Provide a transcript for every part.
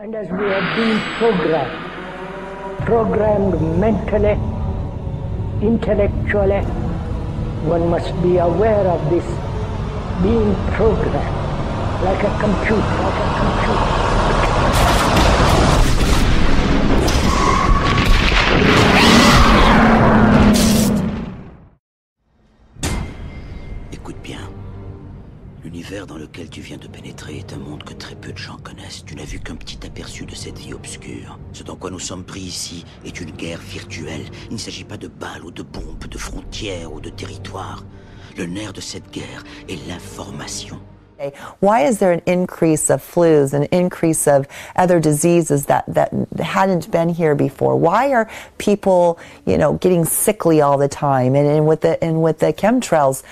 And as we have been programmed mentally, intellectually, one must be aware of this being programmed like a computer. Écoute bien. L'univers dans lequel tu viens de pénétrer est un monde que très peu de gens connaissent. Tu n'as vu qu'un petit aperçu de cette vie obscure. Ce dans quoi nous sommes pris ici est une guerre virtuelle. Il ne s'agit pas de balles ou de bombes, de frontières ou de territoires. Le nerf de cette guerre est l'information. Why is there an increase of flus, an increase of other diseases that hadn't been here before? Why are people, getting sickly all the time? And with the chemtrails.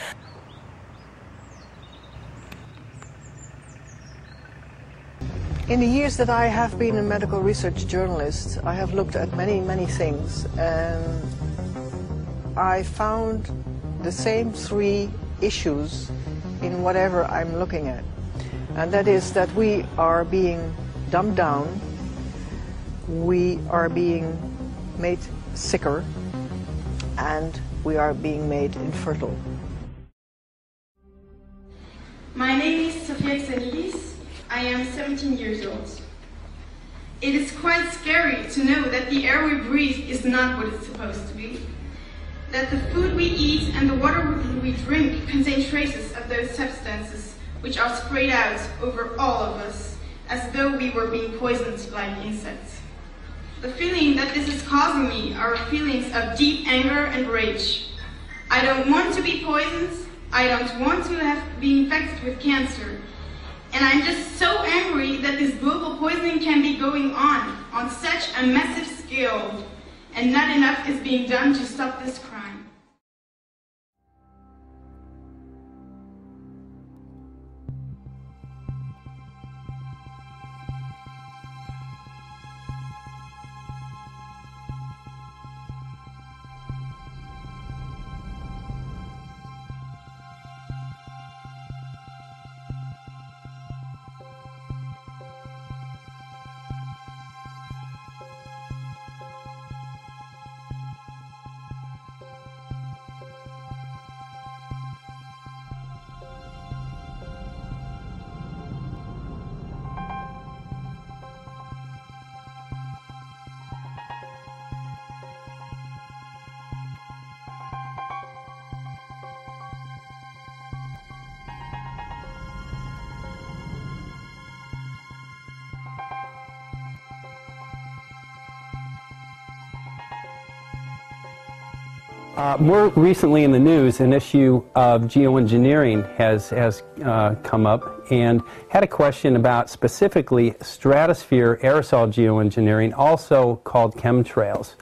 In the years that I have been a medical research journalist, I have looked at many, many things, and I found the same three issues in whatever I'm looking at. And that is that we are being dumbed down, we are being made sicker, and we are being made infertile. My name is Sofia Xenilis. I am 17 years old. It is quite scary to know that the air we breathe is not what it's supposed to be. That the food we eat and the water we drink contain traces of those substances which are sprayed out over all of us as though we were being poisoned like insects. The feeling that this is causing me are feelings of deep anger and rage. I don't want to be poisoned. I don't want to have been infected with cancer. And I'm just so angry that this global poisoning can be going on such a massive scale, and not enough is being done to stop this crime. More recently in the news, an issue of geoengineering has come up, and had a question about specifically stratosphere aerosol geoengineering, also called chemtrails.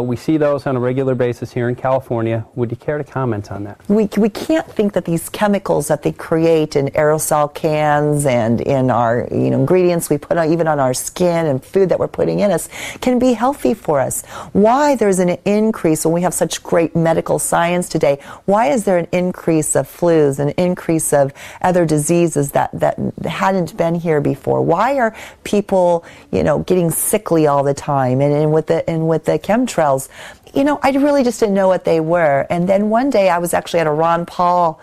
We see those on a regular basis here in California. Would you care to comment on that? We can't think that these chemicals that they create in aerosol cans and in our ingredients we put on, even on our skin and food that we're putting in us, can be healthy for us. Why there's an increase when we have such great medical science today? Why is there an increase of flus, an increase of other diseases that hadn't been here before? Why are people getting sickly all the time? And with the chemtrails, I really just didn't know what they were. And then one day I was actually at a Ron Paul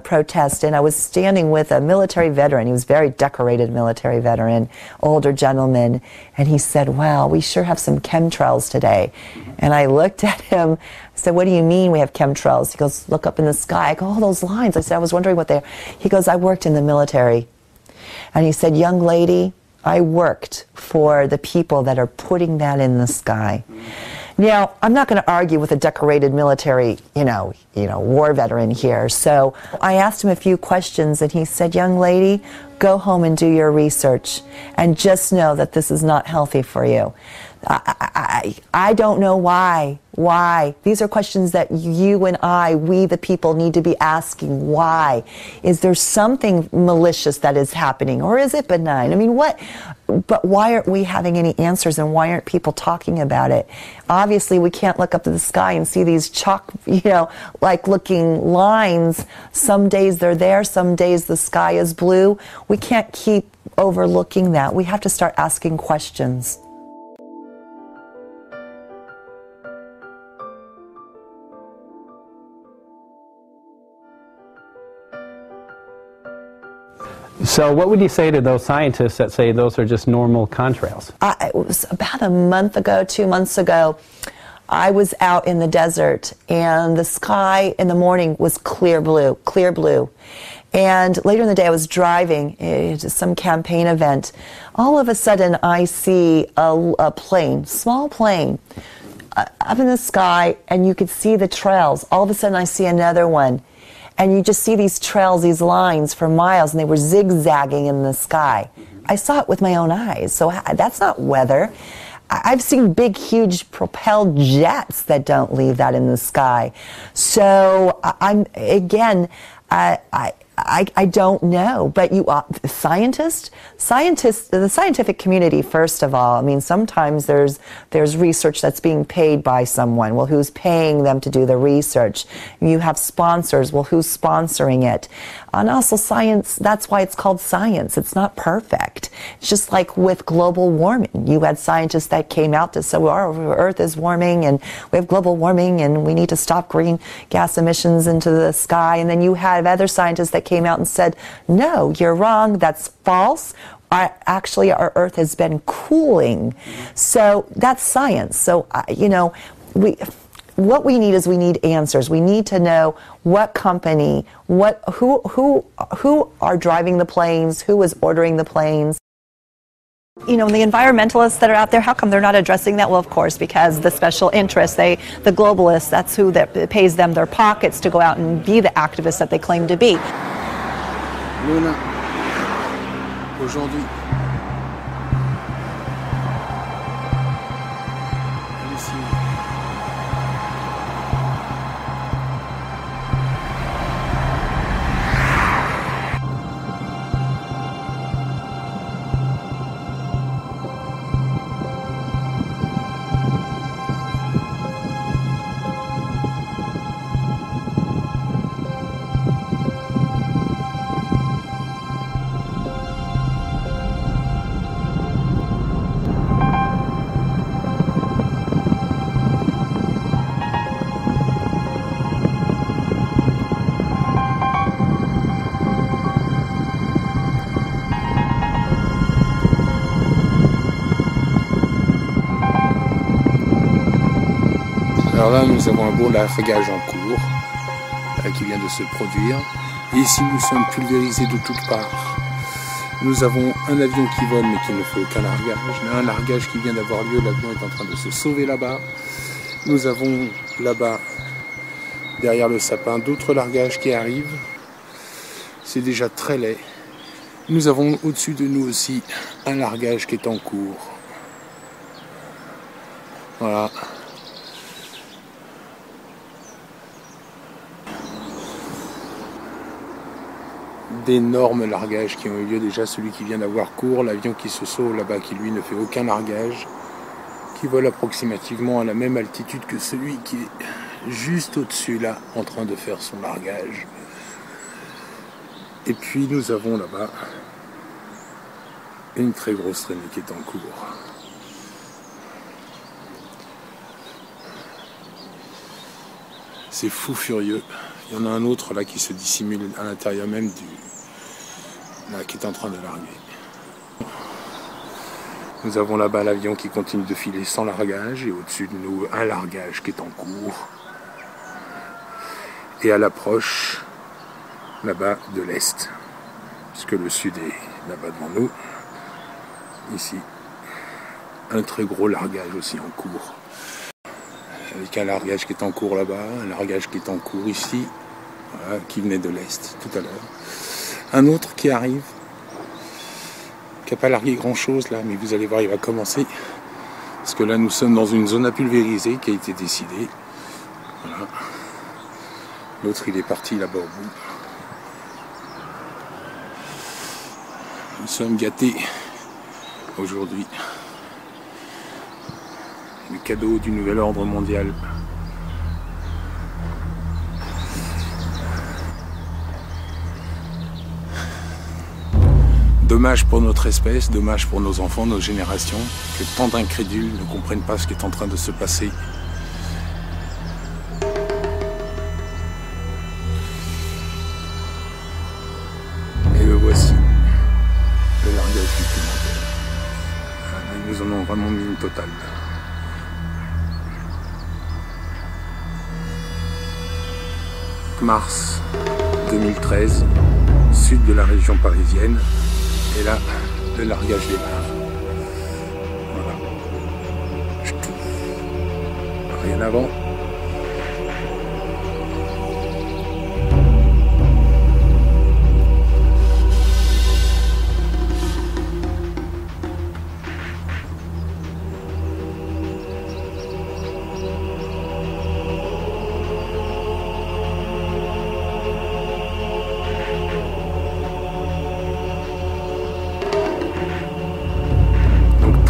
protest, and I was standing with a military veteran. He was a very decorated military veteran, older gentleman, and he said, "Wow, we sure have some chemtrails today." And I looked at him, I said, "What do you mean we have chemtrails?" He goes, "Look up in the sky." I go, "Oh, those lines." I said, "I was wondering what they are." He goes, "I worked in the military." And he said, "Young lady, I worked for the people that are putting that in the sky." Now, I'm not going to argue with a decorated military, war veteran here. So I asked him a few questions, and he said, "Young lady, go home and do your research, and just know that this is not healthy for you." I don't know why. Why? These are questions that you and I, we the people, need to be asking. Why? Is there something malicious that is happening, or is it benign? I mean, what? But why aren't we having any answers, and why aren't people talking about it? Obviously, we can't look up to the sky and see these chalk, like looking lines. Some days they're there, some days the sky is blue. We can't keep overlooking that. We have to start asking questions. So what would you say to those scientists that say those are just normal contrails? It was about a month ago, 2 months ago, I was out in the desert, and the sky in the morning was clear blue, clear blue. And later in the day, I was driving to some campaign event. All of a sudden, I see a plane, small plane, up in the sky, and you could see the trails. All of a sudden, I see another one. And you just see these trails, these lines for miles, and they were zigzagging in the sky. I saw it with my own eyes, so that's not weather. I've seen big, huge propelled jets that don't leave that in the sky. So I don't know, but the scientific community, first of all, I mean, sometimes there's research that's being paid by someone. Well, who's paying them to do the research? You have sponsors. Well, who's sponsoring it? And also science, that's why it's called science. It's not perfect. It's just like with global warming. You had scientists that came out to say, well, our Earth is warming and we have global warming and we need to stop green gas emissions into the sky. And then you have other scientists that came out and said, no, you're wrong, that's false. Actually, our Earth has been cooling. So that's science. So, what we need is we need answers. We need to know what company, who are driving the planes, who is ordering the planes. The environmentalists that are out there, how come they're not addressing that? Well, of course, because the special interests, the globalists, that's who that pays them their pockets to go out and be the activists that they claim to be. Luna, aujourd'hui, alors là, nous avons un beau largage en cours qui vient de se produire. Et ici, nous sommes pulvérisés de toutes parts. Nous avons un avion qui vole mais qui ne fait aucun largage. Un largage qui vient d'avoir lieu, l'avion est en train de se sauver là-bas. Nous avons là-bas, derrière le sapin, d'autres largages qui arrivent. C'est déjà très laid. Nous avons au-dessus de nous aussi un largage qui est en cours. Voilà. D'énormes largages qui ont eu lieu déjà, celui qui vient d'avoir cours, l'avion qui se sauve là-bas qui lui ne fait aucun largage, qui vole approximativement à la même altitude que celui qui est juste au-dessus là en train de faire son largage. Et puis nous avons là-bas une très grosse traînée qui est en cours. C'est fou furieux. Il y en a un autre là qui se dissimule à l'intérieur même là, qui est en train de larguer. Nous avons là-bas l'avion qui continue de filer sans largage et au-dessus de nous un largage qui est en cours. Et à l'approche là-bas de l'est, puisque le sud est là-bas devant nous. Ici, un très gros largage aussi en cours. Avec un largage qui est en cours là-bas, un largage qui est en cours ici, voilà, qui venait de l'est tout à l'heure. Un autre qui arrive, qui n'a pas largué grand-chose là, mais vous allez voir, il va commencer Parce que là, nous sommes dans une zone à pulvériser qui a été décidée. Voilà. L'autre, il est parti là-bas au bout. Nous sommes gâtés aujourd'hui. Le cadeau du nouvel ordre mondial. Dommage pour notre espèce, dommage pour nos enfants, nos générations, que tant d'incrédules ne comprennent pas ce qui est en train de se passer. Et le voici, le largage supplémentaire. Ils nous en ont vraiment mis une totale. Mars 2013, sud de la région parisienne. Et là, le largage démarre. Voilà. Rien avant.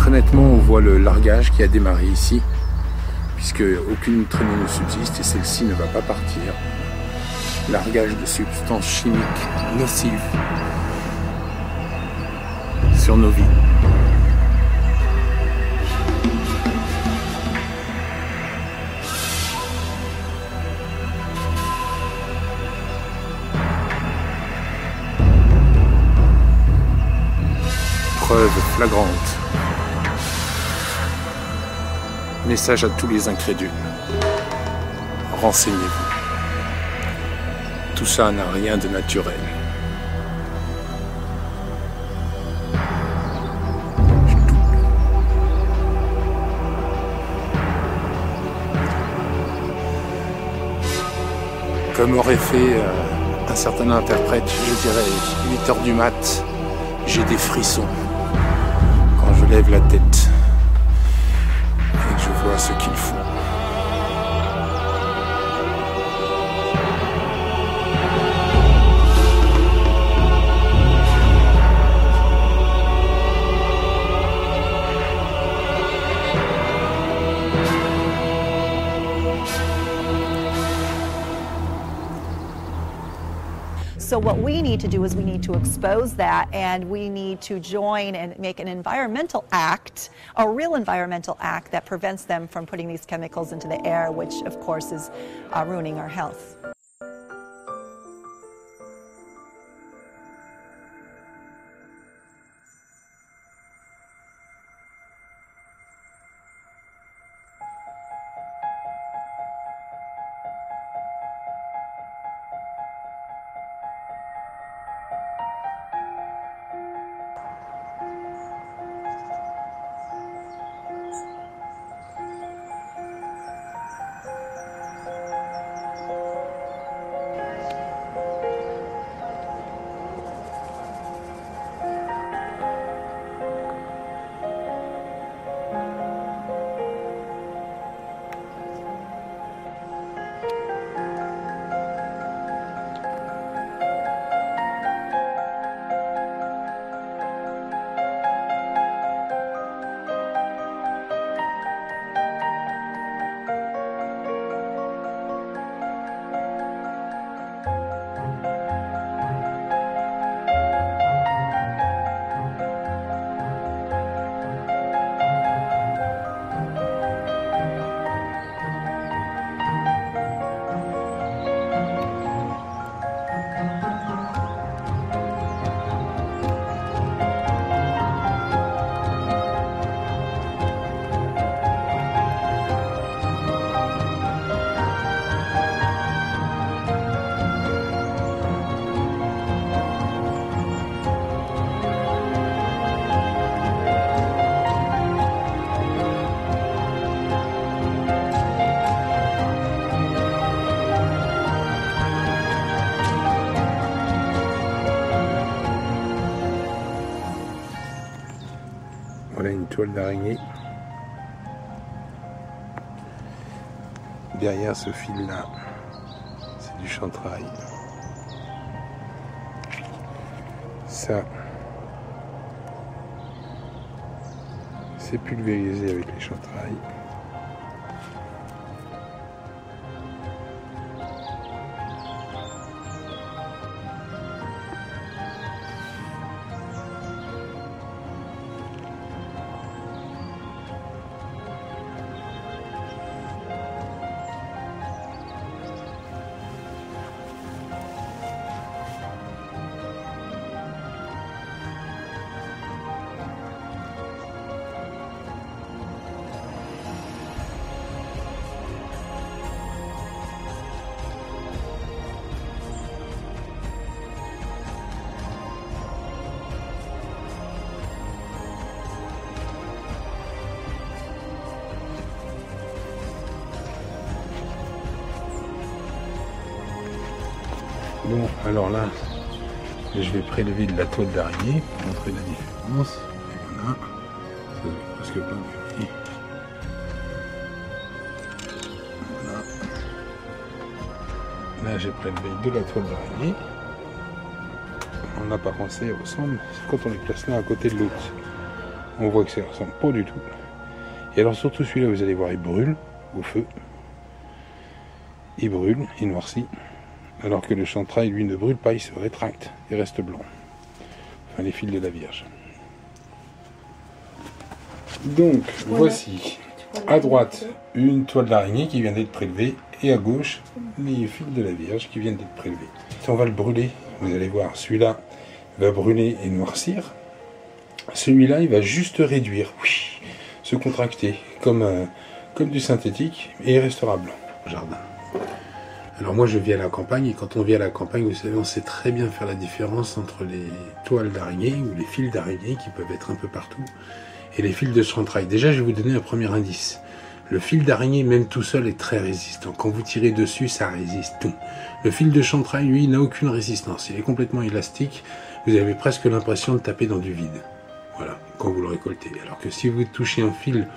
Honnêtement, on voit le largage qui a démarré ici, puisque aucune traînée ne subsiste et celle-ci ne va pas partir. Largage de substances chimiques nocives sur nos vies. Preuve flagrante. Message à tous les incrédules. Renseignez-vous. Tout ça n'a rien de naturel. Comme aurait fait un certain interprète, je dirais 8 heures du mat, j'ai des frissons quand je lève la tête. Je vois ce qu'il faut. So what we need to do is we need to expose that, and we need to join and make an environmental act, a real environmental act that prevents them from putting these chemicals into the air, which of course is ruining our health. Voilà une toile d'araignée. derrière ce fil-là, c'est du chantrail. Ça, c'est pulvérisé avec les chantrails. Bon, alors là, je vais prélever de la toile d'araignée pour montrer la différence. Et voilà, ça se voit presque pas bien. Voilà. Là, j'ai prélevé de la toile d'araignée. En apparence, ça ressemble. Quand on les place l'un à côté de l'autre, on voit que ça ne ressemble pas du tout. Et alors, surtout celui-là, vous allez voir, il brûle au feu. Il brûle, il noircit. Alors que le chantrail, lui, ne brûle pas, il se rétracte, il reste blanc. Enfin, les fils de la Vierge. Donc, voici, à droite, une toile d'araignée qui vient d'être prélevée, et à gauche, les fils de la Vierge qui viennent d'être prélevés. Si on va le brûler, vous allez voir, celui-là va brûler et noircir. Celui-là, il va juste réduire, oui, se contracter, comme du synthétique, et il restera blanc au jardin. Alors moi je vis à la campagne, et quand on vit à la campagne, vous savez, on sait très bien faire la différence entre les toiles d'araignée ou les fils d'araignée qui peuvent être un peu partout, et les fils de chantrail. Déjà je vais vous donner un premier indice. Le fil d'araignée, même tout seul, est très résistant. Quand vous tirez dessus, ça résiste tout. Le fil de chantrail, lui, n'a aucune résistance. Il est complètement élastique. Vous avez presque l'impression de taper dans du vide. Voilà, quand vous le récoltez. Alors que si vous touchez un fil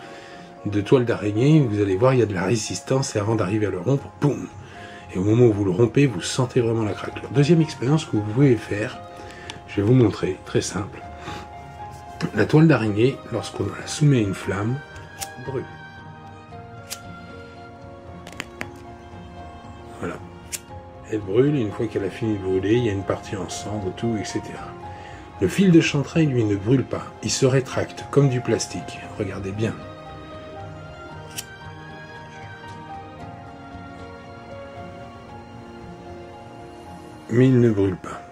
de toile d'araignée, vous allez voir, il y a de la résistance, et avant d'arriver à le rompre, boum! Et au moment où vous le rompez, vous sentez vraiment la craquelure. Deuxième expérience que vous pouvez faire, je vais vous montrer, très simple. La toile d'araignée, lorsqu'on la soumet à une flamme, brûle. Voilà. Elle brûle, et une fois qu'elle a fini de brûler, il y a une partie en cendre, tout, etc. Le fil de chantrail, lui, ne brûle pas. Il se rétracte, comme du plastique. Regardez bien. Mais il ne brûle pas.